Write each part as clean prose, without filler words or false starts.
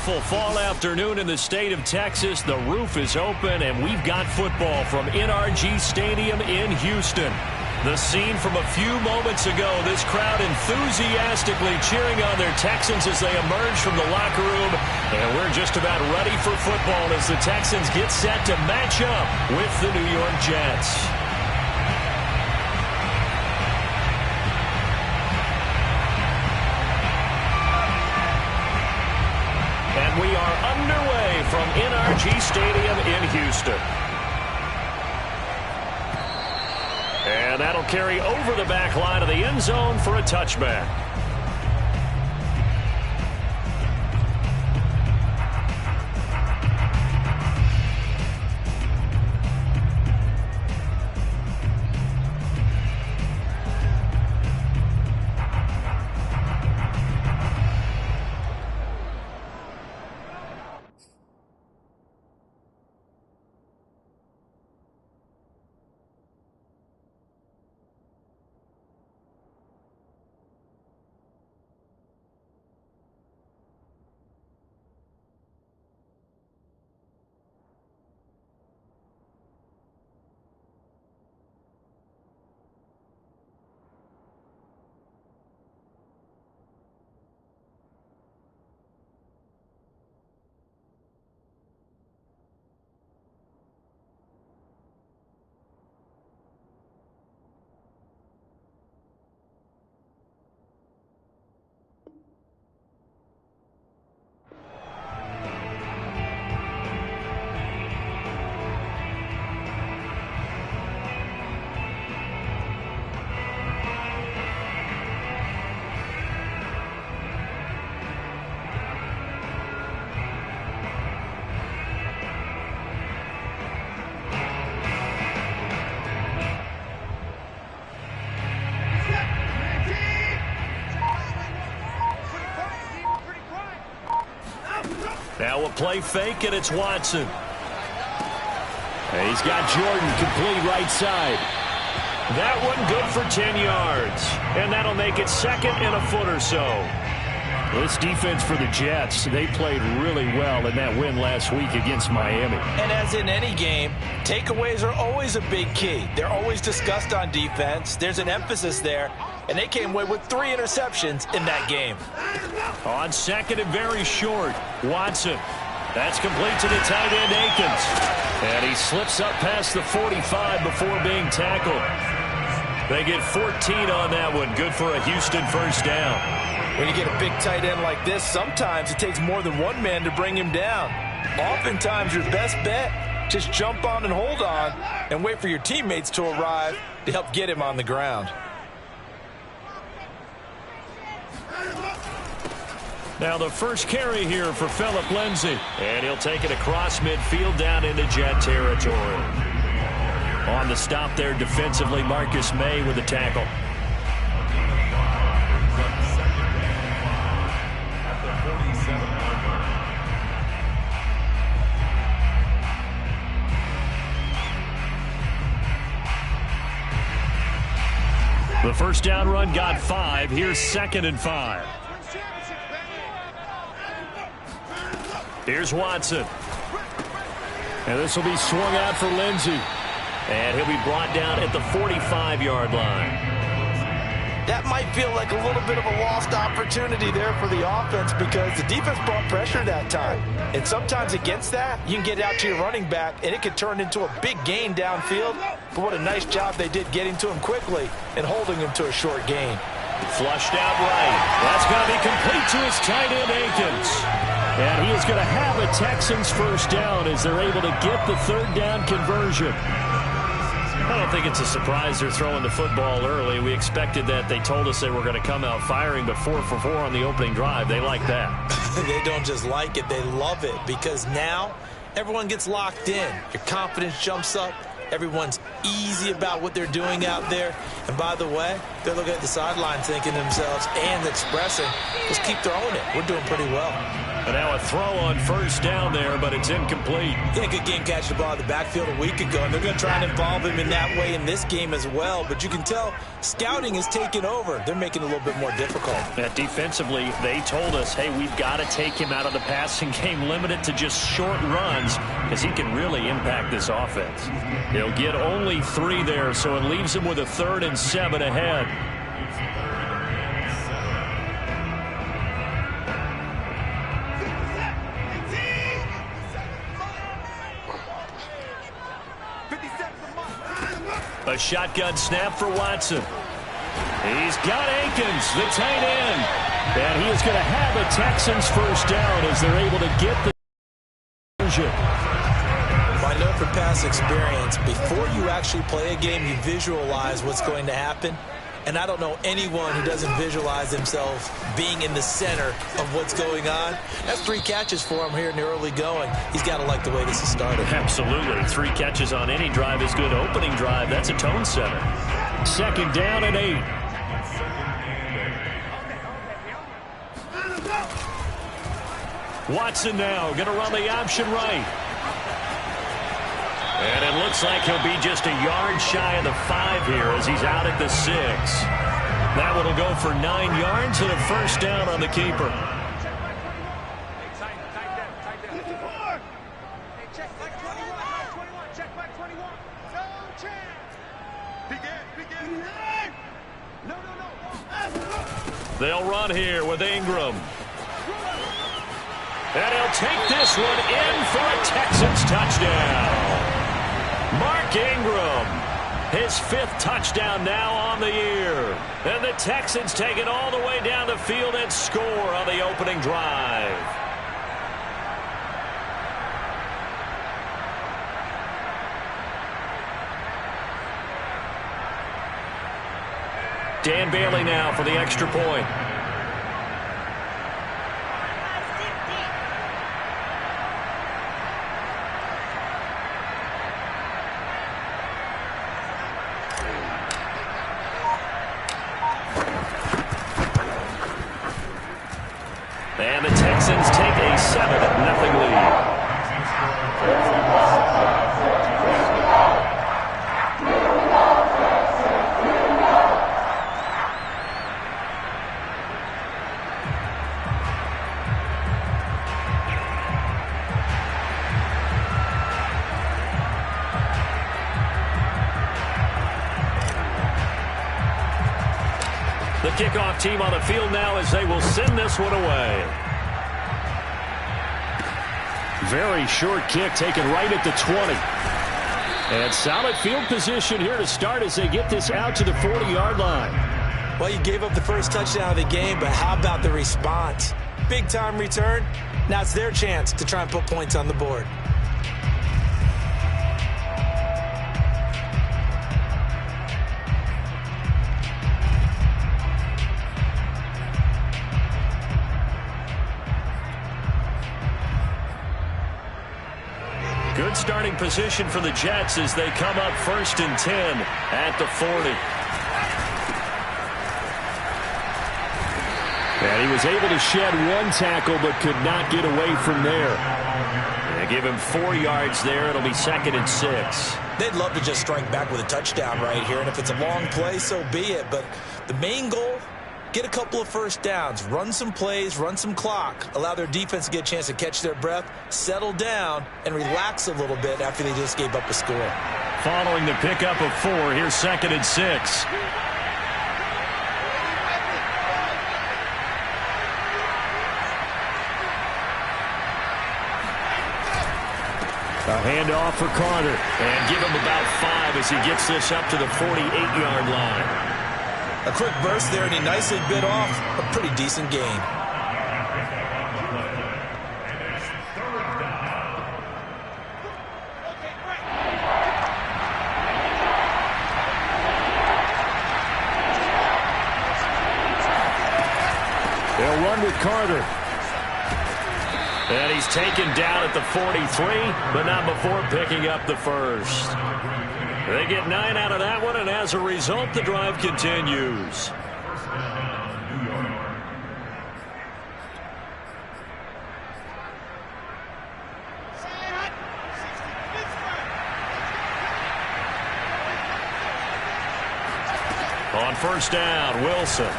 wonderful fall afternoon in the state of Texas. The roof is open, and we've got football from NRG Stadium in Houston. The scene from a few moments ago, this crowd enthusiastically cheering on their Texans as they emerge from the locker room. And we're just about ready for football as the Texans get set to match up with the New York Jets. And we are underway from NRG Stadium in Houston. And that'll carry over the back line of the end zone for a touchback. Now a play fake, and it's Watson. And he's got Jordan complete right side. That one good for 10 yards. And that'll make it second and a foot or so. This defense for the Jets, they played really well in that win last week against Miami. And as in any game, takeaways are always a big key. They're always discussed on defense. There's an emphasis there. And they came away with 3 interceptions in that game. On second and very short, Watson. That's complete to the tight end, Akins. And he slips up past the 45 before being tackled. They get 14 on that one. Good for a Houston first down. When you get a big tight end like this, sometimes it takes more than one man to bring him down. Oftentimes, your best bet, just jump on and hold on and wait for your teammates to arrive to help get him on the ground. Now the first carry here for Phillip Lindsay. And he'll take it across midfield down into Jet territory. On the stop there defensively, Marcus May with the tackle. The first down run got 5. Here's 2nd and 5. Here's Watson. And this will be swung out for Lindsay. And he'll be brought down at the 45-yard line. That might feel like a little bit of a lost opportunity there for the offense because the defense brought pressure that time. And sometimes against that, you can get out to your running back, and it could turn into a big gain downfield. But what a nice job they did getting to him quickly and holding him to a short gain. Flushed out right. That's going to be complete to his tight end, Akins. And he is going to have a Texans first down as they're able to get the third down conversion. I don't think it's a surprise they're throwing the football early. We expected that. They told us they were going to come out firing, but 4 for 4 on the opening drive. They like that. They don't just like it, they love it, because now everyone gets locked in. Your confidence jumps up. Everyone's easy about what they're doing out there. And by the way, they're looking at the sideline thinking to themselves and expressing, let's keep throwing it. We're doing pretty well. And now a throw on first down there, but it's incomplete. Yeah, good game catching the ball in the backfield a week ago, and they're going to try and involve him in that way in this game as well. But you can tell scouting is taking over. They're making it a little bit more difficult. Defensively, they told us, hey, we've got to take him out of the passing game, limit it to just short runs, because he can really impact this offense. He'll get only 3 there, so it leaves him with a 3rd and 7 ahead. A shotgun snap for Watson. He's got Akins, the tight end. And he is going to have a Texans first down as they're able to get the conversion. I know from past experience, before you actually play a game, you visualize what's going to happen. And I don't know anyone who doesn't visualize themselves being in the center of what's going on. That's 3 catches for him here in the early going. He's got to like the way this has started. Absolutely. 3 catches on any drive is good. Opening drive, that's a tone setter. 2nd down and 8. Watson now going to run the option right. And it looks like he'll be just a yard shy of the 5 here as he's out at the 6. That one will go for 9 yards and a first down on the keeper. They'll run here with Ingram. And he'll take this one in for a Texans touchdown. Mark Ingram, his 5th touchdown now on the year. And the Texans take it all the way down the field and score on the opening drive. Dan Bailey now for the extra point. And the Texans take a 7-0 lead. The kickoff team on the field now as they will send this one away. Very short kick taken right at the 20. And solid field position here to start as they get this out to the 40-yard line. Well, you gave up the first touchdown of the game, but how about the response? Big-time return. Now it's their chance to try and put points on the board. Good starting position for the Jets as they come up 1st and 10 at the 40. And he was able to shed 1 tackle but could not get away from there. They give him 4 yards there. It'll be 2nd and 6. They'd love to just strike back with a touchdown right here, and if it's a long play, so be it. But the main goal, get a couple of first downs, run some plays, run some clock, allow their defense to get a chance to catch their breath, settle down, and relax a little bit after they just gave up a score. Following the pickup of 4, here's 2nd and 6. A handoff for Carter, and give him about 5 as he gets this up to the 48-yard line. A quick burst there, and he nicely bit off a pretty decent gain. They'll run with Carter. And he's taken down at the 43, but not before picking up the first. They get 9 out of that one, and as a result, the drive continues. On first down, Wilson.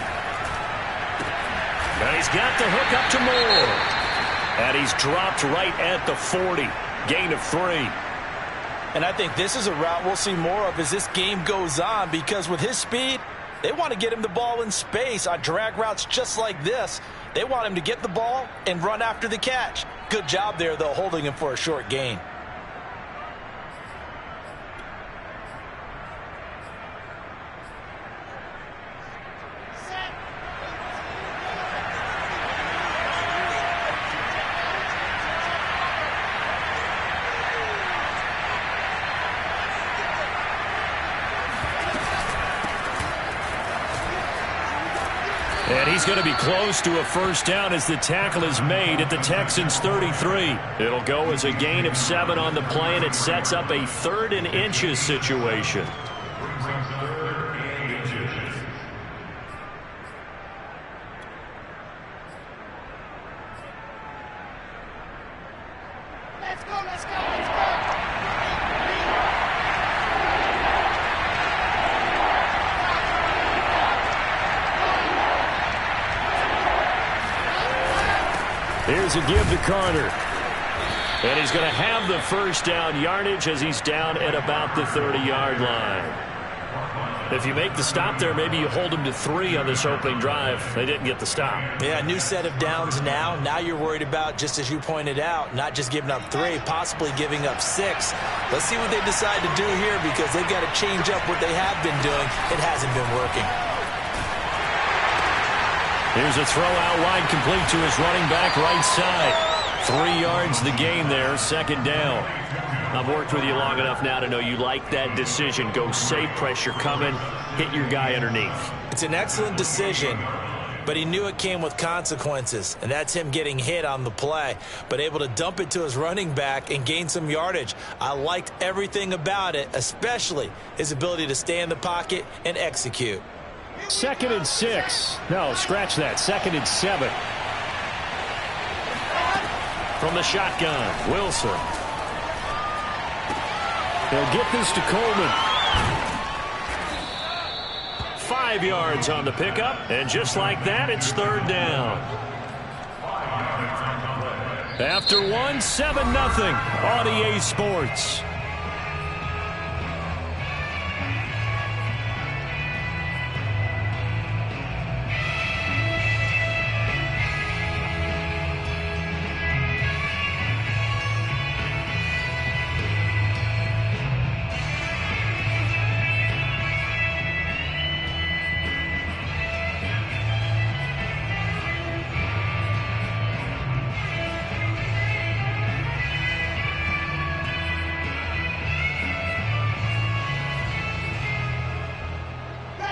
And he's got the hook up to Moore. And he's dropped right at the 40. Gain of 3. And I think this is a route we'll see more of as this game goes on, because with his speed, they want to get him the ball in space on drag routes just like this. They want him to get the ball and run after the catch. Good job there, though, holding him for a short gain. And he's going to be close to a first down as the tackle is made at the Texans' 33. It'll go as a gain of 7 on the play, and it sets up a 3rd and inches situation. Let's go, let's go. Here's a give to Carter. And he's going to have the first down yardage as he's down at about the 30-yard line. If you make the stop there, maybe you hold him to 3 on this opening drive. They didn't get the stop. Yeah, new set of downs now. Now you're worried about, just as you pointed out, not just giving up 3, possibly giving up 6. Let's see what they decide to do here, because they've got to change up what they have been doing. It hasn't been working. Here's a throw out wide, complete to his running back right side. 3 yards the gain there, second down. I've worked with you long enough now to know you like that decision. Go safe, pressure coming, hit your guy underneath. It's an excellent decision, but he knew it came with consequences, and that's him getting hit on the play, but able to dump it to his running back and gain some yardage. I liked everything about it, especially his ability to stay in the pocket and execute. 2nd and 6. No, scratch that. 2nd and 7. From the shotgun, Wilson. They'll get this to Coleman. 5 yards on the pickup, and just like that, it's 3rd down. After 1, 7-0 on EA Sports.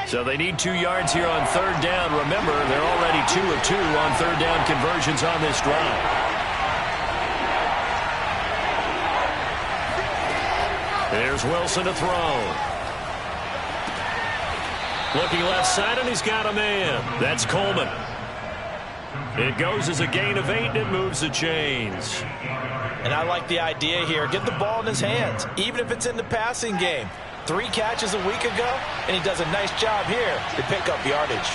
So they need 2 yards here on 3rd down. Remember, they're already 2 of 2 on 3rd down conversions on this drive. There's Wilson to throw. Looking left side, and he's got a man. That's Coleman. It goes as a gain of 8, and it moves the chains. And I like the idea here. Get the ball in his hands, even if it's in the passing game. 3 catches a week ago, and he does a nice job here to pick up yardage.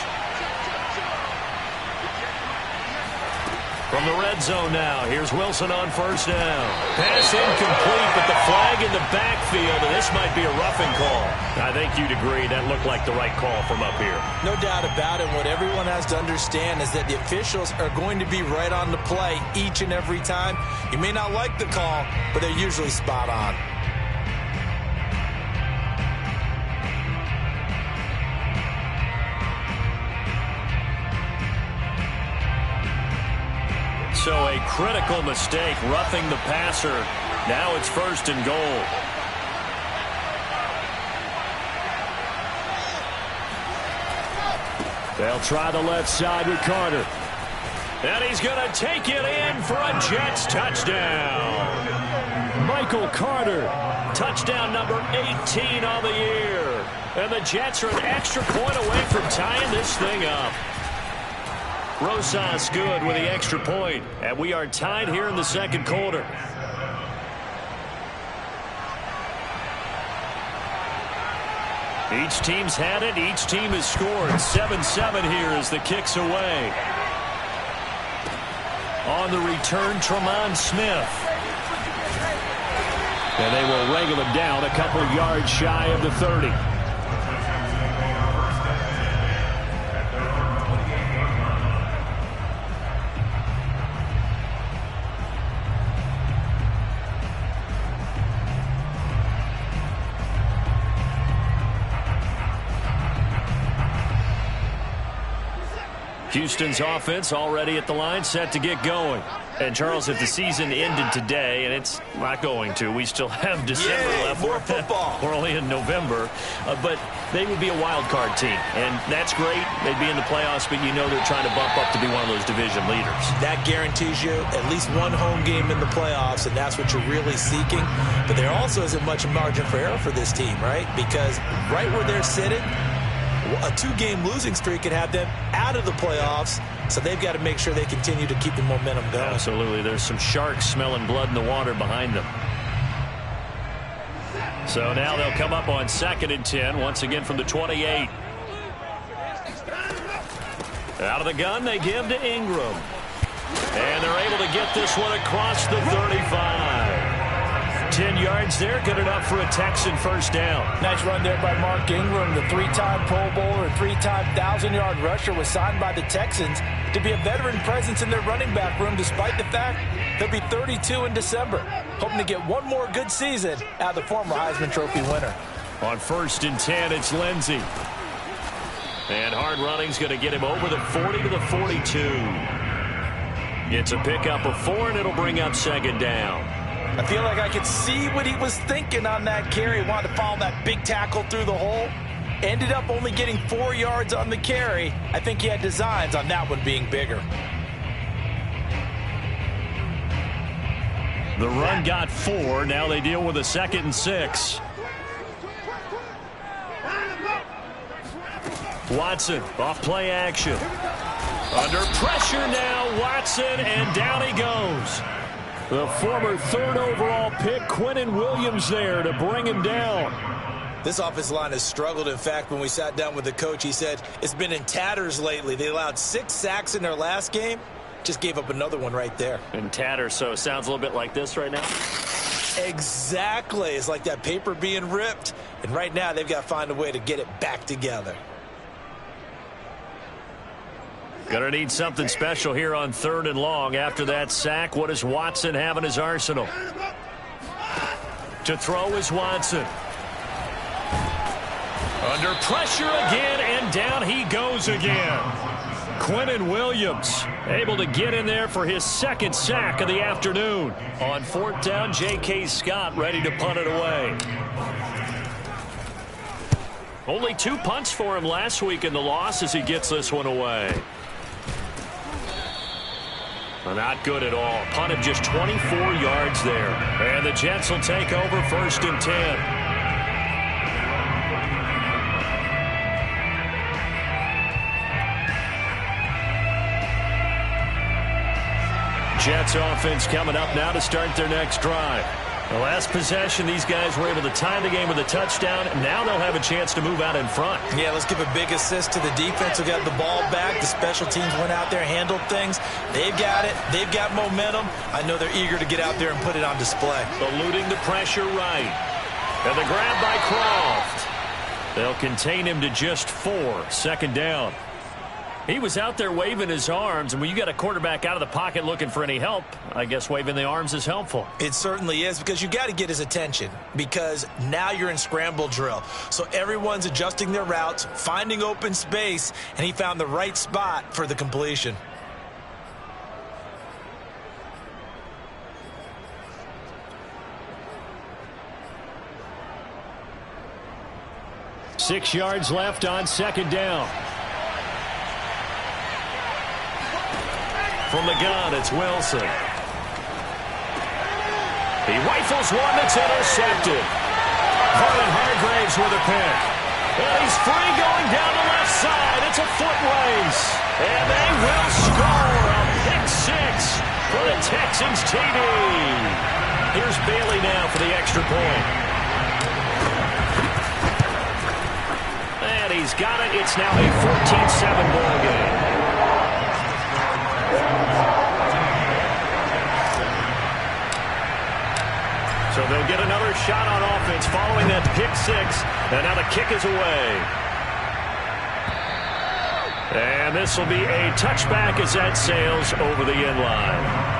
From the red zone now, here's Wilson on first down. Pass incomplete, but the flag in the backfield, and this might be a roughing call. I think you'd agree that looked like the right call from up here. No doubt about it. What everyone has to understand is that the officials are going to be right on the play each and every time. You may not like the call, but they're usually spot on. So a critical mistake, roughing the passer. Now it's 1st and goal. They'll try the left side with Carter. And he's going to take it in for a Jets touchdown. Michael Carter, touchdown number 18 on the year. And the Jets are an extra point away from tying this thing up. Rosas good with the extra point, and we are tied here in the second quarter. Each team's had it. Each team has scored. 7-7 here as the kick's away. On the return, Tremont Smith. And they will wrangle him down a couple yards shy of the 30. Houston's offense already at the line, set to get going. And, Charles, if the season ended today, and it's not going to, we still have December left. More football. We're only in November. But they would be a wild card team. And that's great. They'd be in the playoffs, but you know they're trying to bump up to be one of those division leaders. That guarantees you at least one home game in the playoffs, and that's what you're really seeking. But there also isn't much margin for error for this team, right? Because right where they're sitting, a 2-game losing streak could have them out of the playoffs, so they've got to make sure they continue to keep the momentum going. Absolutely. There's some sharks smelling blood in the water behind them. So now they'll come up on 2nd and 10, once again from the 28. Out of the gun, they give to Ingram. And they're able to get this one across the 35. 10 yards there, good enough for a Texan first down. Nice run there by Mark Ingram. The 3-time Pro Bowler, 3-time 1,000-yard rusher, was signed by the Texans to be a veteran presence in their running back room, despite the fact he'll be 32 in December. Hoping to get one more good season out of the former Heisman Trophy winner. On 1st and 10, it's Lindsey. And hard running's going to get him over the 40 to the 42. It's a pickup of 4, and it'll bring up 2nd down. I feel like I could see what he was thinking on that carry. He wanted to follow that big tackle through the hole. Ended up only getting 4 yards on the carry. I think he had designs on that one being bigger. The run got 4. Now they deal with a 2nd and 6. Watson off play action. Under pressure now, Watson, and down he goes. The former 3rd overall pick, Quinnen Williams, there to bring him down. This offensive line has struggled. In fact, when we sat down with the coach, he said it's been in tatters lately. They allowed 6 sacks in their last game. Just gave up another one right there. In tatters, so it sounds a little bit like this right now? Exactly. It's like that paper being ripped. And right now, they've got to find a way to get it back together. Gonna need something special here on 3rd and long. After that sack, what does Watson have in his arsenal? To throw is Watson. Under pressure again, and down he goes again. Quinnen Williams able to get in there for his 2nd sack of the afternoon. On 4th down, J.K. Scott ready to punt it away. Only 2 punts for him last week in the loss as he gets this one away. Not good at all. Punt of just 24 yards there. And the Jets will take over 1st and 10. Jets offense coming up now to start their next drive. The last possession, these guys were able to tie the game with a touchdown. Now they'll have a chance to move out in front. Yeah, let's give a big assist to the defense who got the ball back. The special teams went out there, handled things. They've got it. They've got momentum. I know they're eager to get out there and put it on display. Eluding the pressure right. And the grab by Croft. They'll contain him to just 4. 2nd down. He was out there waving his arms, and when you got a quarterback out of the pocket looking for any help, I guess waving the arms is helpful. It certainly is, because you got to get his attention, because now you're in scramble drill. So everyone's adjusting their routes, finding open space, and he found the right spot for the completion. Six yards left on 2nd down. From the gun, it's Wilson. He rifles one that's intercepted. Vernon Hargraves with a pick. And he's free going down the left side. It's a foot race. And they will score a pick 6 for the Texans TD. Here's Bailey now for the extra point. He's got it. It's now a 14-7 ball game. So they'll get another shot on offense following that pick six. And now the kick is away. And this will be a touchback as that sails over the end line.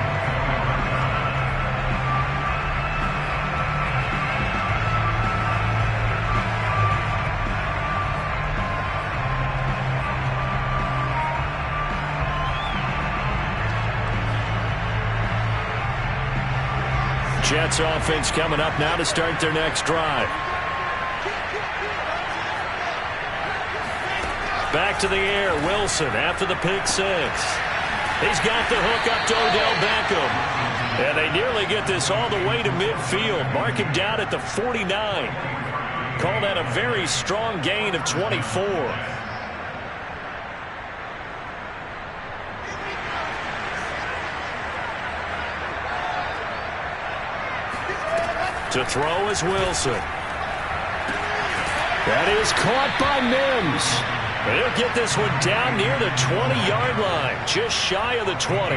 Jets offense coming up now to start their next drive. Back to the air, Wilson after the pick six. He's got the hook up to Odell Beckham. And they nearly get this all the way to midfield. Mark him down at the 49. Call that a very strong gain of 24. To throw is Wilson. That is caught by Mims. He'll get this one down near the 20-yard line, just shy of the 20.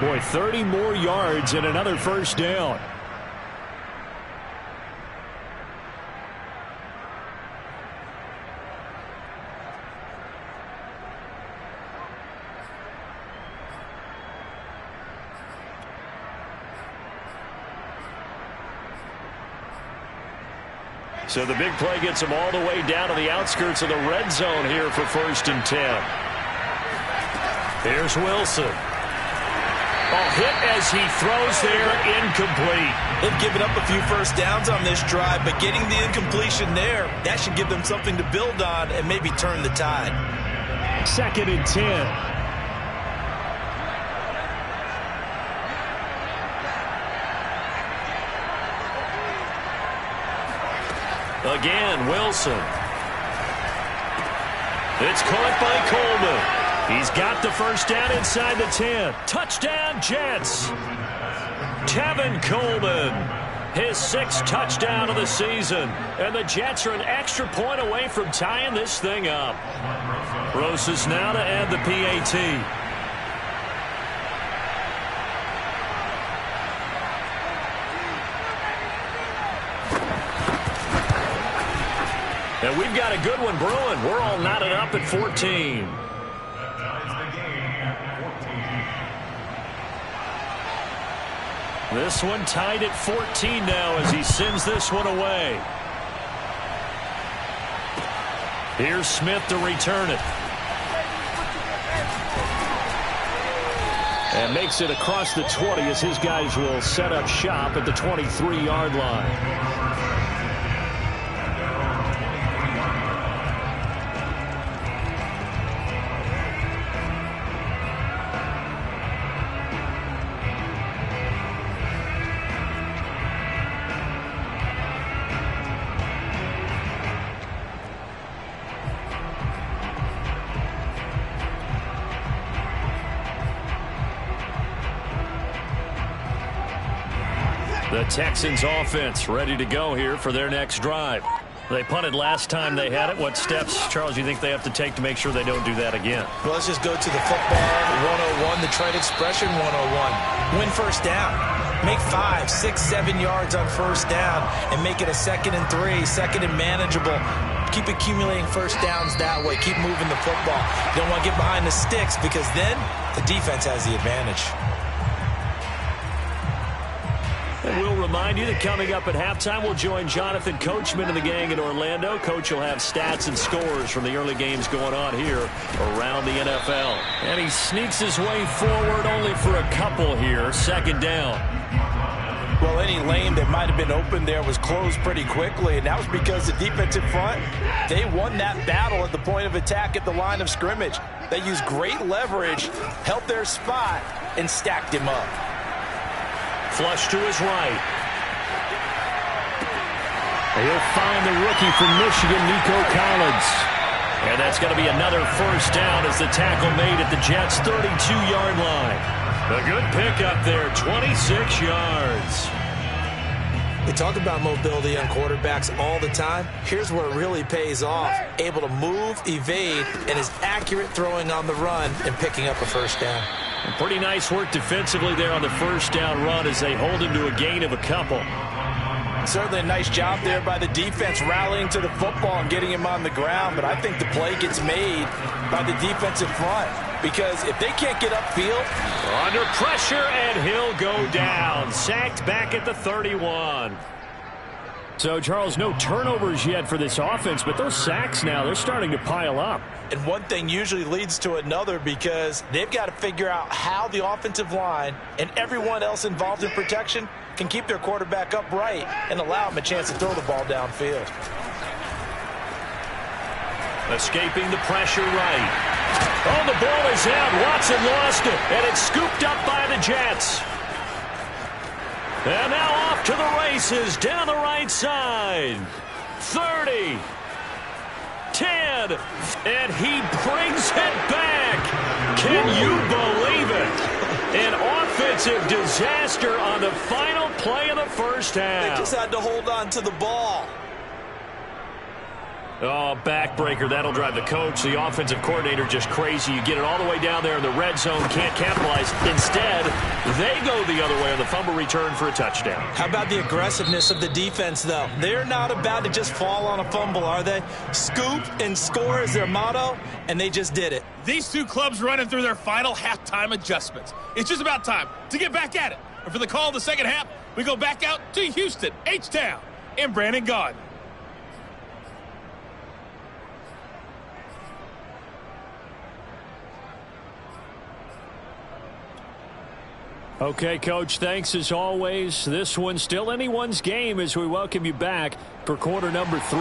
Boy, 30 more yards and another first down. So the big play gets him all the way down to the outskirts of the red zone here for 1st and 10. Here's Wilson. Hit as he throws there, incomplete. They've given up a few first downs on this drive, but getting the incompletion there, that should give them something to build on and maybe turn the tide. 2nd and 10. Again, Wilson. It's caught by Coleman. He's got the first down inside the 10. Touchdown, Jets. Tevin Coleman, his 6th touchdown of the season. And the Jets are an extra point away from tying this thing up. Rosas now to add the PAT. And we've got a good one brewing. We're all knotted up at 14. This one tied at 14 now as he sends this one away. Here's Smith to return it. And makes it across the 20 as his guys will set up shop at the 23-yard line. The Texans offense ready to go here for their next drive. They punted last time they had it. What steps, Charles, you think they have to take to make sure they don't do that again? Well, let's just go to the football 101, the trade expression 101. Win first down. Make 5, 6, 7 yards on first down and make it a 2nd and 3, 2nd and manageable. Keep accumulating first downs that way. Keep moving the football. You don't want to get behind the sticks because then the defense has the advantage. And we'll remind you that coming up at halftime, we'll join Jonathan Coachman and the gang in Orlando. Coach will have stats and scores from the early games going on here around the NFL. And he sneaks his way forward only for a couple here. 2nd down. Well, any lane that might have been open there was closed pretty quickly, and that was because the defensive front, they won that battle at the point of attack at the line of scrimmage. They used great leverage, held their spot, and stacked him up. Flush to his right. He'll find the rookie from Michigan, Nico Collins. And that's going to be another first down as the tackle made at the Jets' 32-yard line. A good pickup there, 26 yards. We talk about mobility on quarterbacks all the time. Here's where it really pays off. Able to move, evade, and is accurate throwing on the run and picking up a first down. And pretty nice work defensively there on the first down run as they hold him to a gain of a couple. Certainly a nice job there by the defense rallying to the football and getting him on the ground, but I think the play gets made by the defensive front because if they can't get upfield. Under pressure, and he'll go down. Sacked back at the 31. So, Charles, no turnovers yet for this offense, but those sacks now, they're starting to pile up. And one thing usually leads to another because they've got to figure out how the offensive line and everyone else involved in protection can keep their quarterback upright and allow him a chance to throw the ball downfield. Escaping the pressure right. Oh, the ball is out. Watson lost it, and it's scooped up by the Jets. And now off to the races down the right side. 30. 10. And he brings it back. Can you believe it? An offensive disaster on the final play of the first half. They just had to hold on to the ball. Oh, backbreaker. That'll drive the coach, the offensive coordinator, just crazy. You get it all the way down there in the red zone, can't capitalize. Instead, they go the other way on the fumble return for a touchdown. How about the aggressiveness of the defense, though? They're not about to just fall on a fumble, are they? Scoop and score is their motto, and they just did it. These two clubs running through their final halftime adjustments. It's just about time to get back at it. And for the call of the second half, we go back out to Houston, H-Town, and Brandon Gaudin. Okay, Coach, thanks as always. This one's still anyone's game as we welcome you back for quarter number 3.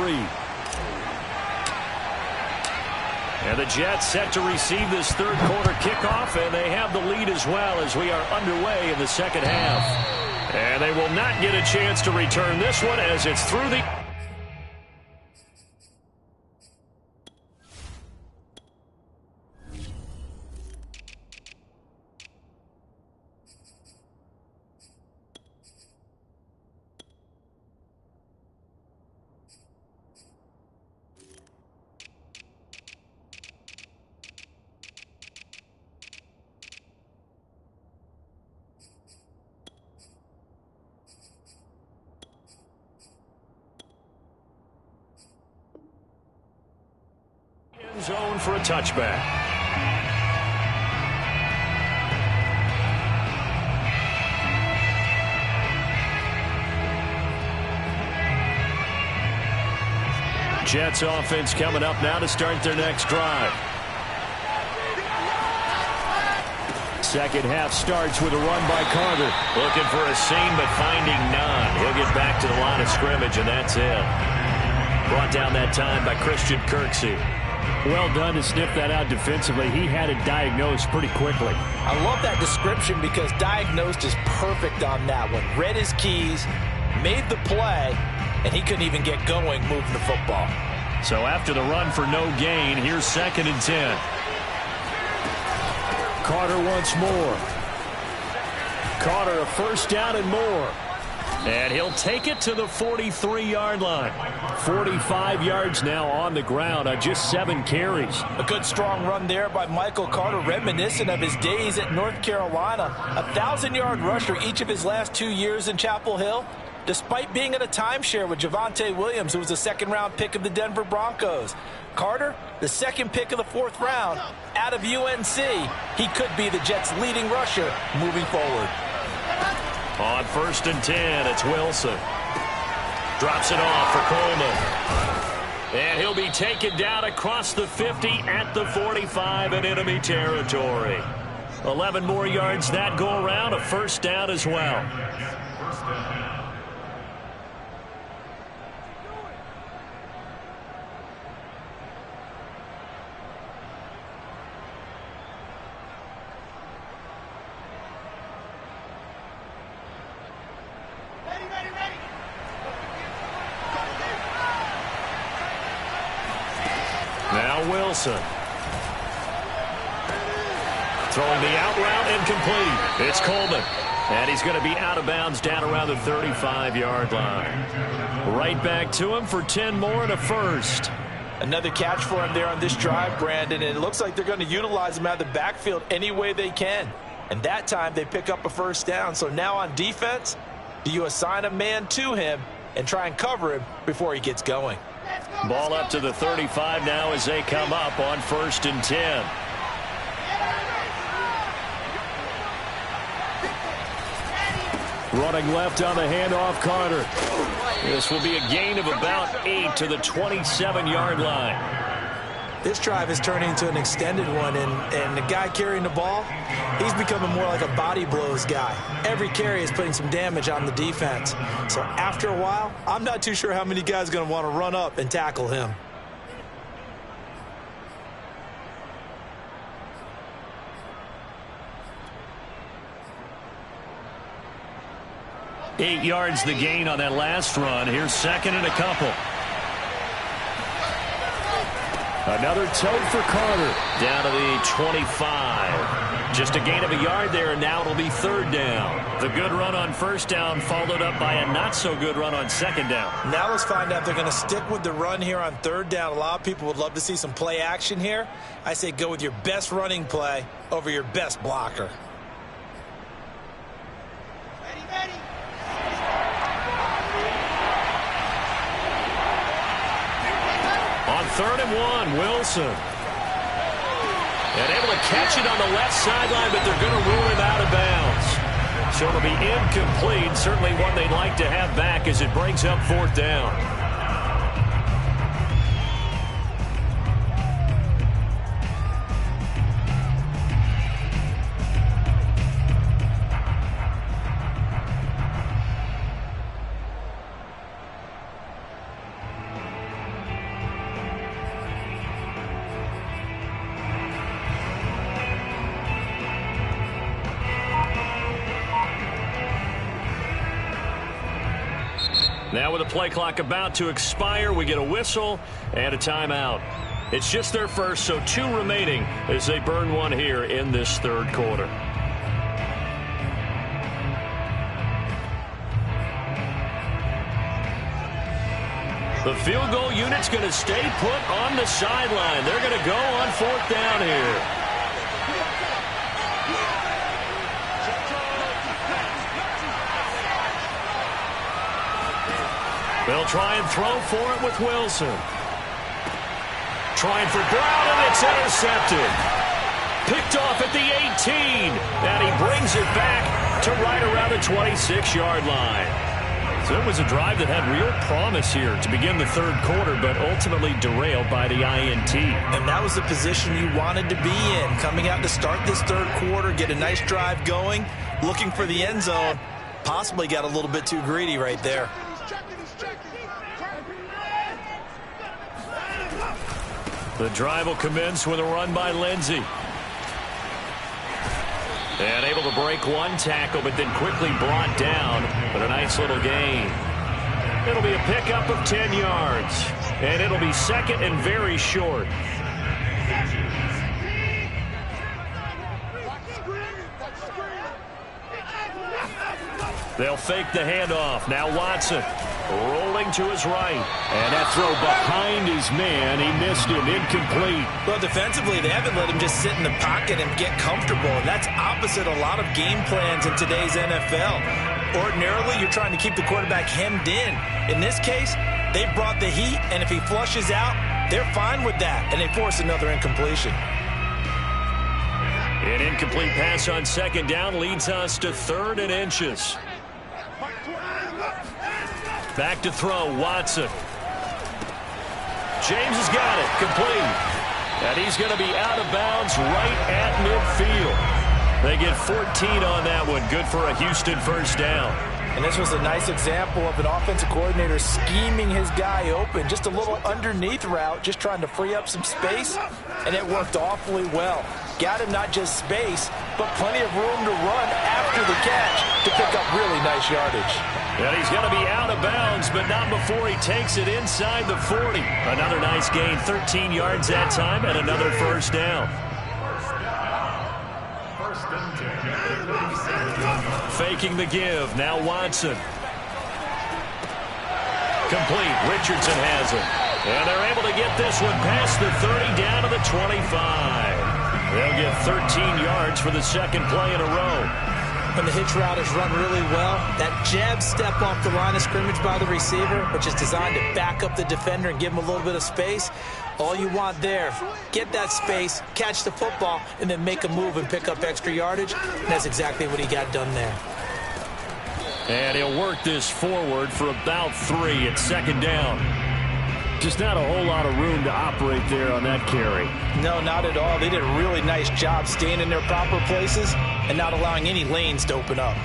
And the Jets set to receive this third quarter kickoff, and they have the lead as well as we are underway in the second half. And they will not get a chance to return this one as it's through the... zone for a touchback. Jets offense coming up now to start their next drive. Second half starts with a run by Carter. Looking for a seam but finding none. He'll get back to the line of scrimmage and that's it. Brought down that time by Christian Kirksey. Well done to sniff that out defensively. He had it diagnosed pretty quickly. I love that description because diagnosed is perfect on that one. Read his keys, made the play, and he couldn't even get going moving the football. So after the run for no gain, here's 2nd and 10. Carter once more. Carter a first down and more. And he'll take it to the 43-yard line. 45 yards now on the ground on just 7 carries. A good strong run there by Michael Carter, reminiscent of his days at North Carolina. A 1,000-yard rusher each of his last 2 years in Chapel Hill. Despite being in a timeshare with Javonte Williams, who was a second-round pick of the Denver Broncos. Carter, the second pick of the 4th round out of UNC. He could be the Jets' leading rusher moving forward. On 1st and 10, it's Wilson. Drops it off for Coleman. And he'll be taken down across the 50 at the 45 in enemy territory. 11 more yards that go around, a first down as well. Now Wilson. Throwing the out route incomplete. It's Coleman. And he's going to be out of bounds down around the 35-yard line. Right back to him for 10 more and a first. Another catch for him there on this drive, Brandon, and it looks like they're going to utilize him out of the backfield any way they can. And that time they pick up a first down. So now on defense, do you assign a man to him and try and cover him before he gets going? Ball up to the 35 now as they come up on 1st and 10. Running left on the handoff, Carter. This will be a gain of about 8 to the 27-yard line. This drive is turning into an extended one, and the guy carrying the ball, he's becoming more like a body blows guy. Every carry is putting some damage on the defense. So after a while, I'm not too sure how many guys are going to want to run up and tackle him. Eight yards the gain on that last run. Here's 2nd and a couple. Another tote for Carter. Down to the 25. Just a gain of a yard there, and now it'll be 3rd down. The good run on 1st down followed up by a not-so-good run on 2nd down. Now let's find out if they're going to stick with the run here on 3rd down. A lot of people would love to see some play action here. I say go with your best running play over your best blocker. On 3rd and 1, Wilson. And able to catch it on the left sideline, but they're going to rule him out of bounds. So it'll be incomplete. Certainly one they'd like to have back as it brings up 4th down. Now with the play clock about to expire, we get a whistle and a timeout. It's just their first, so 2 remaining as they burn one here in this 3rd quarter. The field goal unit's going to stay put on the sideline. They're going to go on 4th down here. They'll try and throw for it with Wilson. Trying for Brown, and it's intercepted. Picked off at the 18, and he brings it back to right around the 26-yard line. So it was a drive that had real promise here to begin the 3rd quarter, but ultimately derailed by the INT. And that was the position you wanted to be in, coming out to start this 3rd quarter, get a nice drive going, looking for the end zone. Possibly got a little bit too greedy right there. The drive will commence with a run by Lindsey. And able to break one tackle, but then quickly brought down. But a nice little gain. It'll be a pickup of 10 yards. And it'll be 2nd and very short. They'll fake the handoff. Now Watson rolling to his right. And that throw behind his man. He missed him. Incomplete. Well, defensively, they haven't let him just sit in the pocket and get comfortable. And that's opposite a lot of game plans in today's NFL. Ordinarily, you're trying to keep the quarterback hemmed in. In this case, they brought the heat, and if he flushes out, they're fine with that. And they force another incompletion. An incomplete pass on 2nd down leads us to 3rd and inches. Back to throw, Watson. James has got it, complete. And he's going to be out of bounds right at midfield. They get 14 on that one. Good for a Houston 1st down. And this was a nice example of an offensive coordinator scheming his guy open. Just a little underneath route, just trying to free up some space, and it worked awfully well. Got him not just space, but plenty of room to run after the catch to pick up really nice yardage. And he's going to be out of bounds, but not before he takes it inside the 40. Another nice gain, 13 yards that time, and another 1st down. taking the give. Now Watson. Complete. Richardson has it. And they're able to get this one past the 30 down to the 25. They'll get 13 yards for the second play in a row. When the hitch route is run really well, that jab step off the line of scrimmage by the receiver, which is designed to back up the defender and give him a little bit of space, all you want there, get that space, catch the football, and then make a move and pick up extra yardage. And that's exactly what he got done there. And he'll work this forward for about 3 at second down. Just not a whole lot of room to operate there on that carry. No, not at all. They did a really nice job staying in their proper places and not allowing any lanes to open up.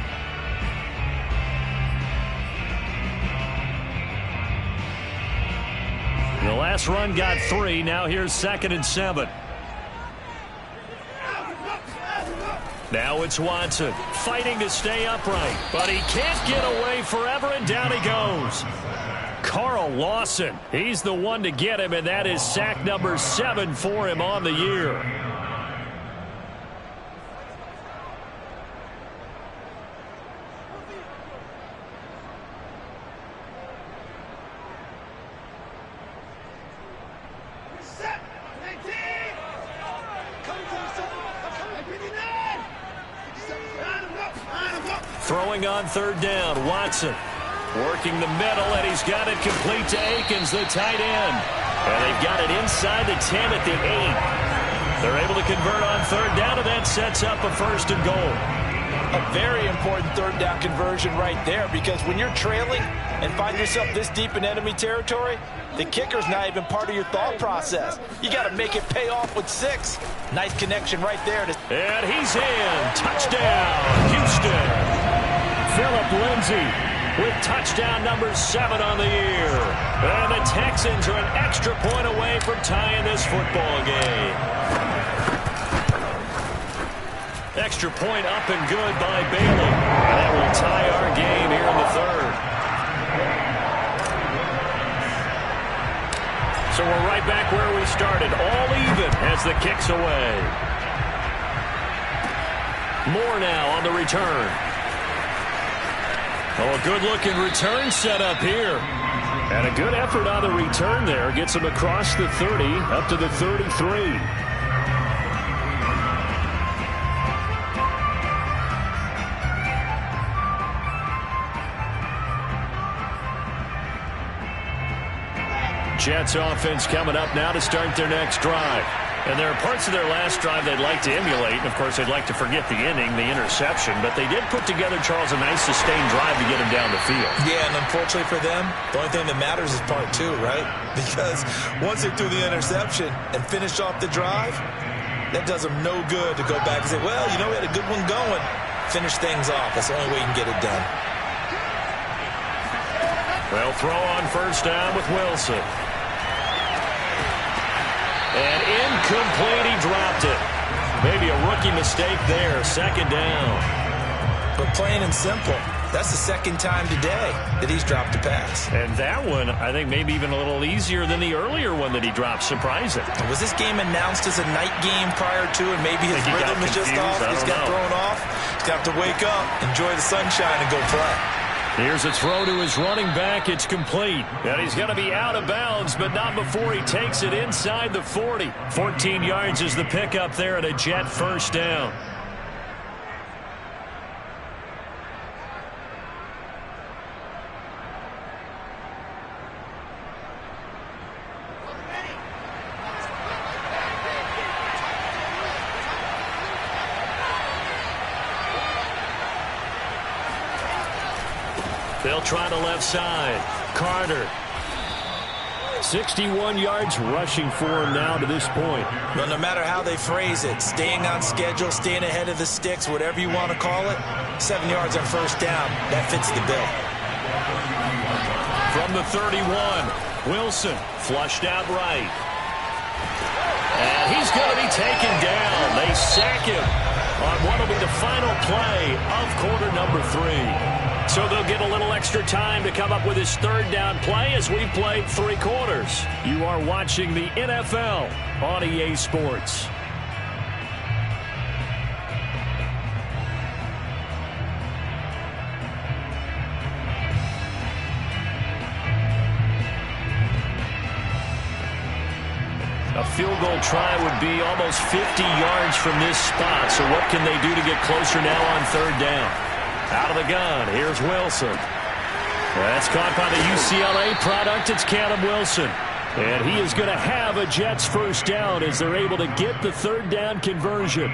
The last run got 3. Now here's 2nd and 7. Now it's Watson fighting to stay upright, but he can't get away forever, and down he goes. Carl Lawson, he's the one to get him, and that is sack number 7 for him on the year. Throwing on 3rd down, Watson. Working the middle, and he's got it complete to Akins, the tight end. And they've got it inside the 10 at the 8. They're able to convert on 3rd down, and that sets up a 1st and goal. A very important 3rd down conversion right there, because when you're trailing and find yourself this deep in enemy territory, the kicker's not even part of your thought process. You got to make it pay off with 6. Nice connection right there. And he's in. Touchdown, Houston. Phillip Lindsay with touchdown number 7 on the year. And the Texans are an extra point away from tying this football game. Extra point up and good by Bailey. And that will tie our game here in the 3rd. So we're right back where we started. All even as the kick's away. Moore now on the return. Oh, a good-looking return set up here. And a good effort on the return there. Gets him across the 30, up to the 33. Jets offense coming up now to start their next drive. And there are parts of their last drive they'd like to emulate. And, of course, they'd like to forget the inning, the interception. But they did put together, Charles, a nice sustained drive to get him down the field. Yeah, and unfortunately for them, the only thing that matters is part 2, right? Because once they threw the interception and finished off the drive, that does them no good to go back and say, well, you know, we had a good one going. Finish things off. That's the only way you can get it done. Well, throw on 1st down with Wilson. And incomplete, he dropped it. Maybe a rookie mistake there, 2nd down. But plain and simple, that's the 2nd time today that he's dropped a pass. And that one, I think, maybe even a little easier than the earlier one that he dropped. Surprising. Was this game announced as a night game prior to, and maybe his rhythm is just off? He's got thrown off. He's got to wake up, enjoy the sunshine, and go play. Here's a throw to his running back. It's complete. And he's going to be out of bounds, but not before he takes it inside the 40. 14 yards is the pickup there at a Jet 1st down. They'll try the left side. Carter. 61 yards rushing for him now to this point. Well, no matter how they phrase it, staying on schedule, staying ahead of the sticks, whatever you want to call it, 7 yards on 1st down, that fits the bill. From the 31, Wilson flushed out right. And he's going to be taken down. They sack him on what will be the final play of quarter number 3. So they'll get a little extra time to come up with his 3rd down play as we've played 3 quarters. You are watching the NFL on EA Sports. A field goal try would be almost 50 yards from this spot. So what can they do to get closer now on third down? Out of the gun, here's Wilson. That's caught by the UCLA product. It's Caleb Wilson. And he is going to have a Jets first down as they're able to get the third down conversion.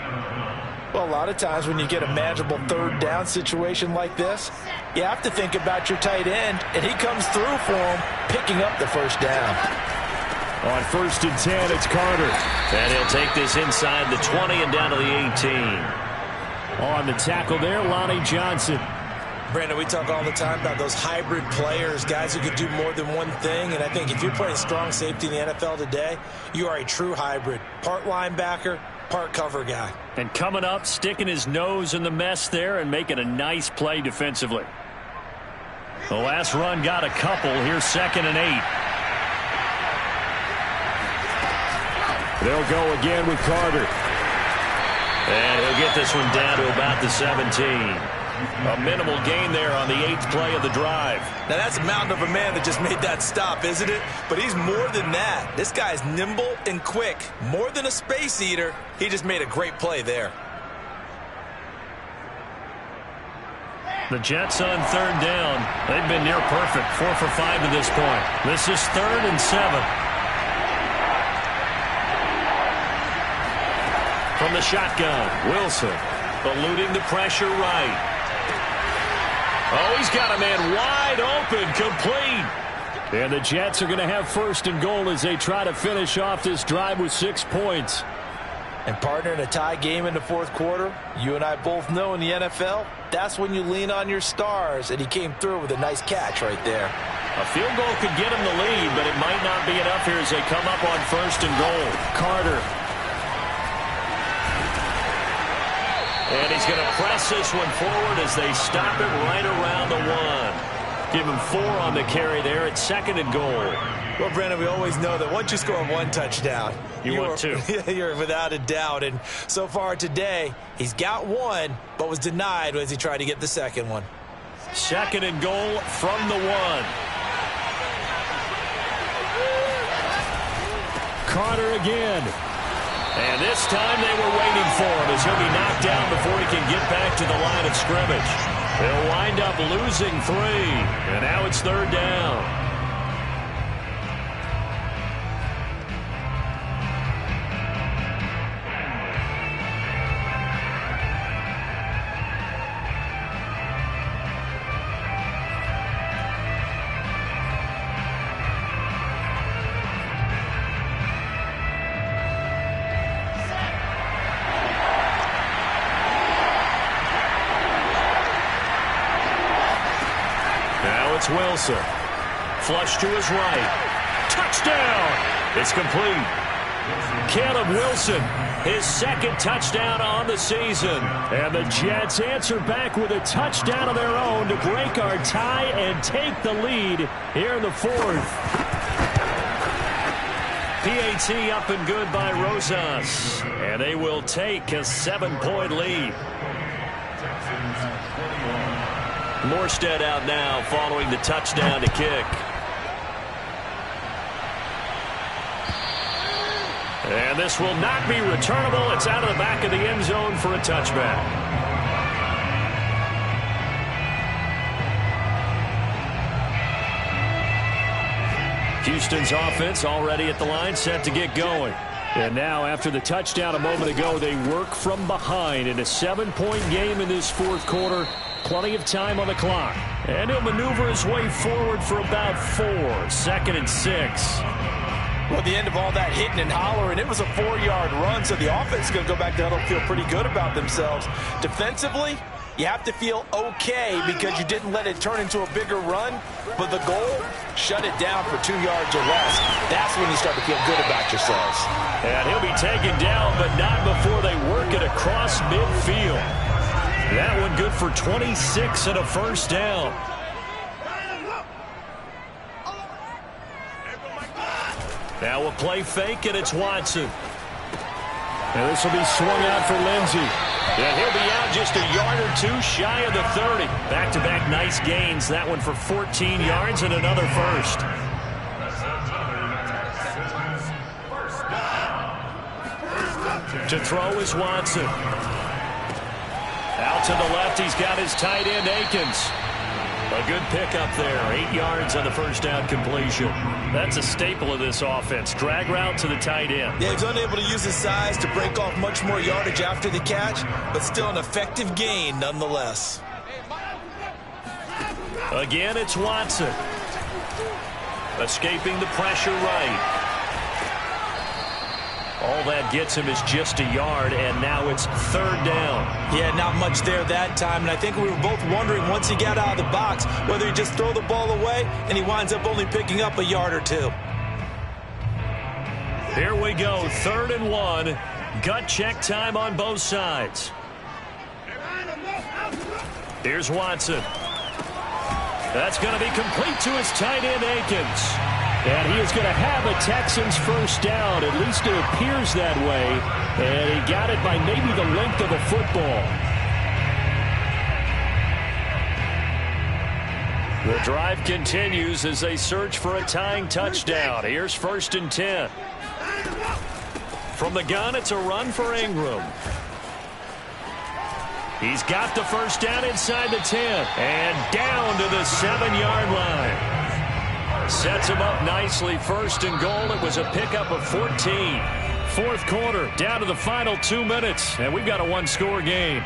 Well, a lot of times when you get a manageable third down situation like this, you have to think about your tight end, and he comes through for him, picking up the first down. On 1st and 10, it's Carter. And he'll take this inside the 20 and down to the 18. On the tackle there, Lonnie Johnson. Brandon, we talk all the time about those hybrid players, guys who could do more than one thing. And I think if you're playing strong safety in the NFL today, you are a true hybrid. Part linebacker, part cover guy. And coming up, sticking his nose in the mess there and making a nice play defensively. The last run got a couple. Here's 2nd and 8. They'll go again with Carter. And he'll get this one down to about the 17. A minimal gain there on the 8th play of the drive. Now that's a mountain of a man that just made that stop, isn't it? But he's more than that. This guy's nimble and quick. More than a space eater. He just made a great play there. The Jets on third down. They've been near perfect. 4 for 5 to this point. This is 3rd and 7. From the shotgun, Wilson eluding the pressure right. Oh, he's got a man wide open, complete. And the Jets are going to have 1st and goal as they try to finish off this drive with 6 points. And partner, in a tie game in the 4th quarter, you and I both know in the NFL, that's when you lean on your stars, and he came through with a nice catch right there. A field goal could get him the lead, but it might not be enough here as they come up on 1st and goal. Carter. And he's going to press this one forward as they stop it right around the 1. Give him 4 on the carry there at 2nd and goal. Well, Brandon, we always know that once you score 1 touchdown, you want 2. You're without a doubt. And so far today, he's got 1, but was denied as he tried to get the 2nd one. 2nd and goal from the 1. Carter again. And this time they were waiting for him as he'll be knocked down before he can get back to the line of scrimmage. They'll wind up losing 3. And now it's 3rd down. It's Wilson. Flush to his right. Touchdown! It's complete. Caleb Wilson, his 2nd touchdown on the season. And the Jets answer back with a touchdown of their own to break our tie and take the lead here in the 4th. PAT up and good by Rosas. And they will take a 7-point lead. Morstead out now following the touchdown to kick. And this will not be returnable. It's out of the back of the end zone for a touchback. Houston's offense already at the line, set to get going. And now, after the touchdown a moment ago, they work from behind in a 7-point game in this 4th quarter. Plenty of time on the clock. And he'll maneuver his way forward for about 4. 2nd and 6. Well, at the end of all that hitting and hollering, it was a 4-yard run, so the offense is going to go back to huddle, feel pretty good about themselves. Defensively, you have to feel okay because you didn't let it turn into a bigger run, but the goal, shut it down for 2 yards or less. That's when you start to feel good about yourselves. And he'll be taken down, but not before they work it across midfield. That one good for 26 and a first down. Now a play fake, and it's Watson. And this will be swung out for Lindsey. And he'll be out just a yard or 2 shy of the 30. Back-to-back nice gains. That one for 14 yards and another first. To throw is Watson. Out to the left, he's got his tight end, Akins. A good pickup there. 8 yards on the first down completion. That's a staple of this offense. Drag route to the tight end. Yeah, he's unable to use his size to break off much more yardage after the catch, but still an effective gain nonetheless. Again, it's Watson. Escaping the pressure right. All that gets him is just a yard, and now it's third down. Yeah, not much there that time, and I think we were both wondering once he got out of the box whether he'd just throw the ball away, and he winds up only picking up a yard or two. Here we go, 3rd and 1. Gut check time on both sides. Here's Watson. That's going to be complete to his tight end, Akins. And he is going to have a Texans first down. At least it appears that way. And he got it by maybe the length of a football. The drive continues as they search for a tying touchdown. Here's 1st and 10. From the gun, it's a run for Ingram. He's got the first down inside the 10. And down to the 7-yard line. Sets him up nicely. 1st and goal. It was a pickup of 14. 4th quarter, down to the final 2 minutes, and we've got a 1-score game.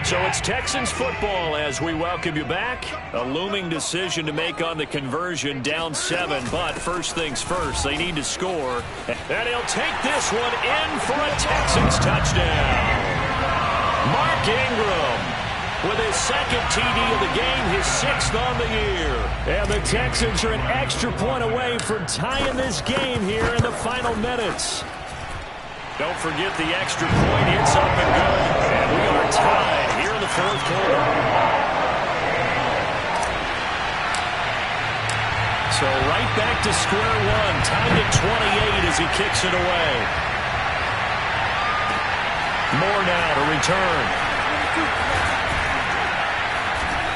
So it's Texans football as we welcome you back. A looming decision to make on the conversion, down 7, but first things first, they need to score. And he'll take this one in for a Texans touchdown. Mark Ingram with his 2nd TD of the game, his 6th on the year. And the Texans are an extra point away from tying this game here in the final minutes. Don't forget the extra point. It's up and good. And we are tied here in the 4th quarter. So right back to square one. Tied at 28 as he kicks it away. Moore now to return.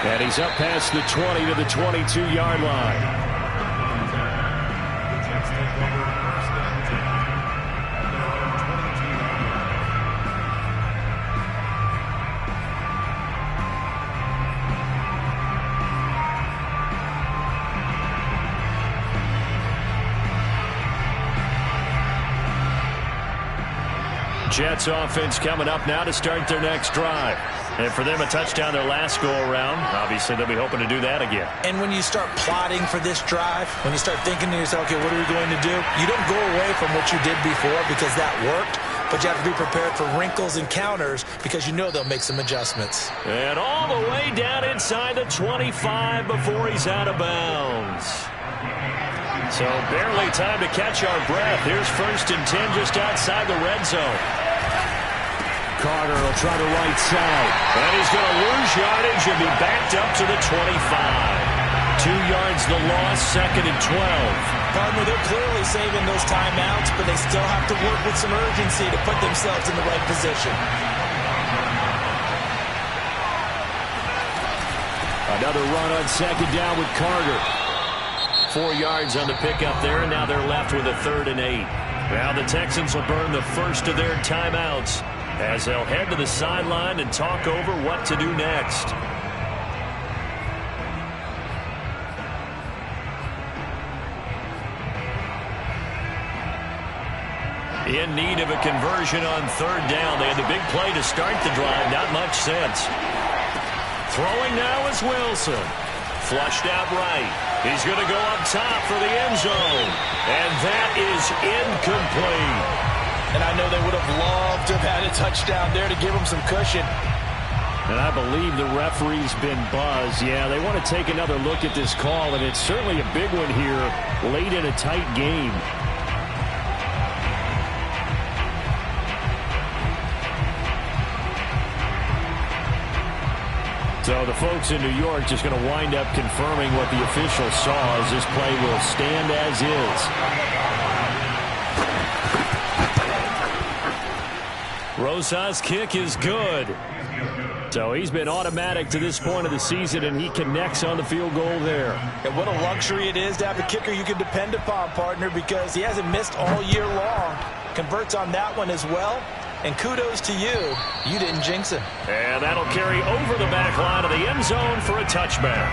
And he's up past the 20 to the 22-yard line. Jets offense coming up now to start their next drive. And for them, a touchdown their last go-around. Obviously, they'll be hoping to do that again. And when you start plotting for this drive, when you start thinking to yourself, okay, what are we going to do? You don't go away from what you did before because that worked, but you have to be prepared for wrinkles and counters because you know they'll make some adjustments. And all the way down inside the 25 before he's out of bounds. So barely time to catch our breath. Here's 1st and 10 just outside the red zone. Carter will try the right side. And he's going to lose yardage and be backed up to the 25. 2 yards the loss, 2nd and 12. Partner, they're clearly saving those timeouts, but they still have to work with some urgency to put themselves in the right position. Another run on 2nd down with Carter. 4 yards on the pickup there, and now they're left with a 3rd and 8. Now the Texans will burn the first of their timeouts as they'll head to the sideline and talk over what to do next. In need of a conversion on 3rd down. They had the big play to start the drive. Not much sense. Throwing now is Wilson. Flushed out right. He's going to go up top for the end zone. And that is incomplete. And I know they would have loved to have had a touchdown there to give them some cushion. And I believe the referee's been buzzed. Yeah, they want to take another look at this call, and it's certainly a big one here late in a tight game. So the folks in New York just going to wind up confirming what the official saw as this play will stand as is. Rosa's kick is good. So he's been automatic to this point of the season, and he connects on the field goal there. And what a luxury it is to have a kicker you can depend upon, partner, because he hasn't missed all year long. converts on that one as well. And kudos to you. You didn't jinx him. And that'll carry over the back line of the end zone for a touchback.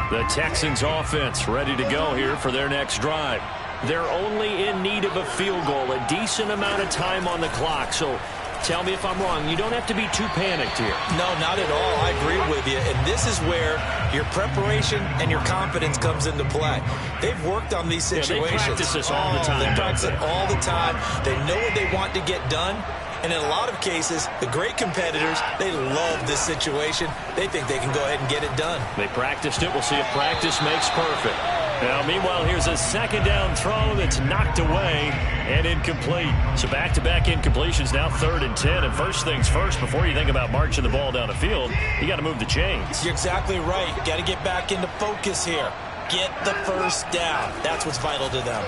The Texans offense ready to go here for their next drive. They're only in need of a field goal, a decent amount of time on the clock. So tell me if I'm wrong. You don't have to be too panicked here. No, not at all. I agree with you. And this is where your preparation and your confidence comes into play. They've worked on these situations. They practice this all the time. They practice it all the time. They know what they want to get done. And in a lot of cases, the great competitors, they love this situation. They think they can go ahead and get it done. They practiced it. We'll see if practice makes perfect. Now, meanwhile, here's a second down throw that's knocked away and incomplete. So back-to-back incompletions, now 3rd and 10. And first things first, before you think about marching the ball down the field, you got to move the chains. You're exactly right. Got to get back into focus here. Get the first down. That's what's vital to them.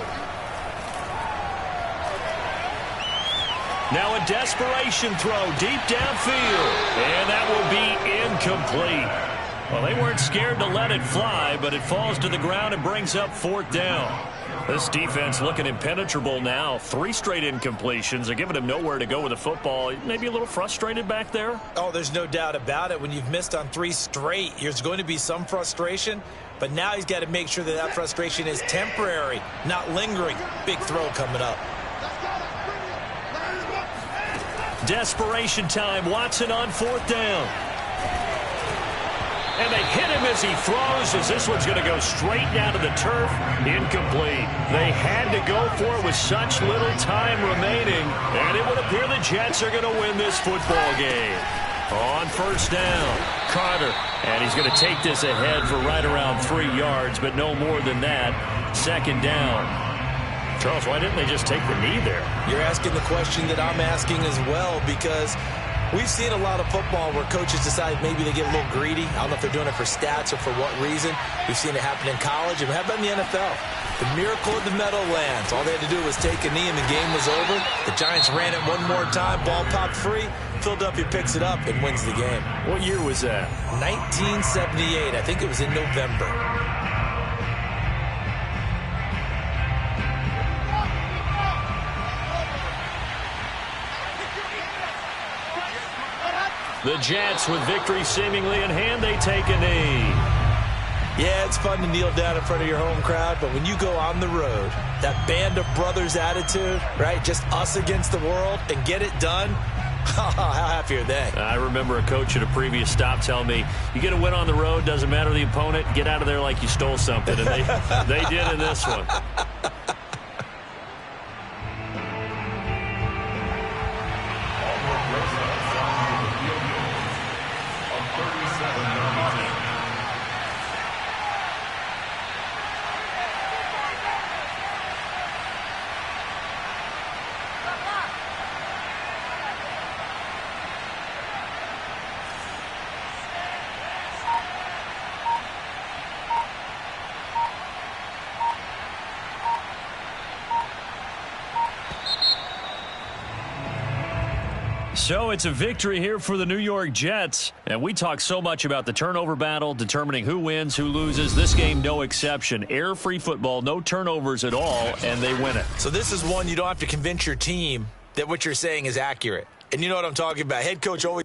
Now a desperation throw deep downfield. And that will be incomplete. Well, they weren't scared to let it fly, but it falls to the ground and brings up 4th down. This defense looking impenetrable now. 3 straight incompletions. They're giving him nowhere to go with the football. Maybe a little frustrated back there? Oh, there's no doubt about it. When you've missed on 3 straight, there's going to be some frustration. But now he's got to make sure that that frustration is temporary, not lingering. Big throw coming up. Desperation time. Watson on 4th down. And they hit him as he throws, as this one's going to go straight down to the turf. Incomplete. They had to go for it with such little time remaining. And it would appear the Jets are going to win this football game. On 1st down, Carter. And he's going to take this ahead for right around 3 yards, but no more than that. 2nd down. Charles, why didn't they just take the knee there? You're asking the question that I'm asking as well, because we've seen a lot of football where coaches decide maybe they get a little greedy. I don't know if they're doing it for stats or for what reason. We've seen it happen in college, and how about in the NFL? The miracle of the Meadowlands. All they had to do was take a knee, and the game was over. The Giants ran it one more time. Ball popped free. Philadelphia picks it up and wins the game. What year was that? 1978. I think it was in November. The Jets, with victory seemingly in hand, they take a knee. Yeah, it's fun to kneel down in front of your home crowd, but when you go on the road, that band of brothers attitude, right, just us against the world, and get it done, how happy are they? I remember a coach at a previous stop telling me, you get a win on the road, doesn't matter the opponent, get out of there like you stole something, and they did in this one. So it's a victory here for the New York Jets. And we talk so much about the turnover battle, determining who wins, who loses. This game, no exception. Air-free football, no turnovers at all, and they win it. So this is one you don't have to convince your team that what you're saying is accurate. And you know what I'm talking about. Head coach always...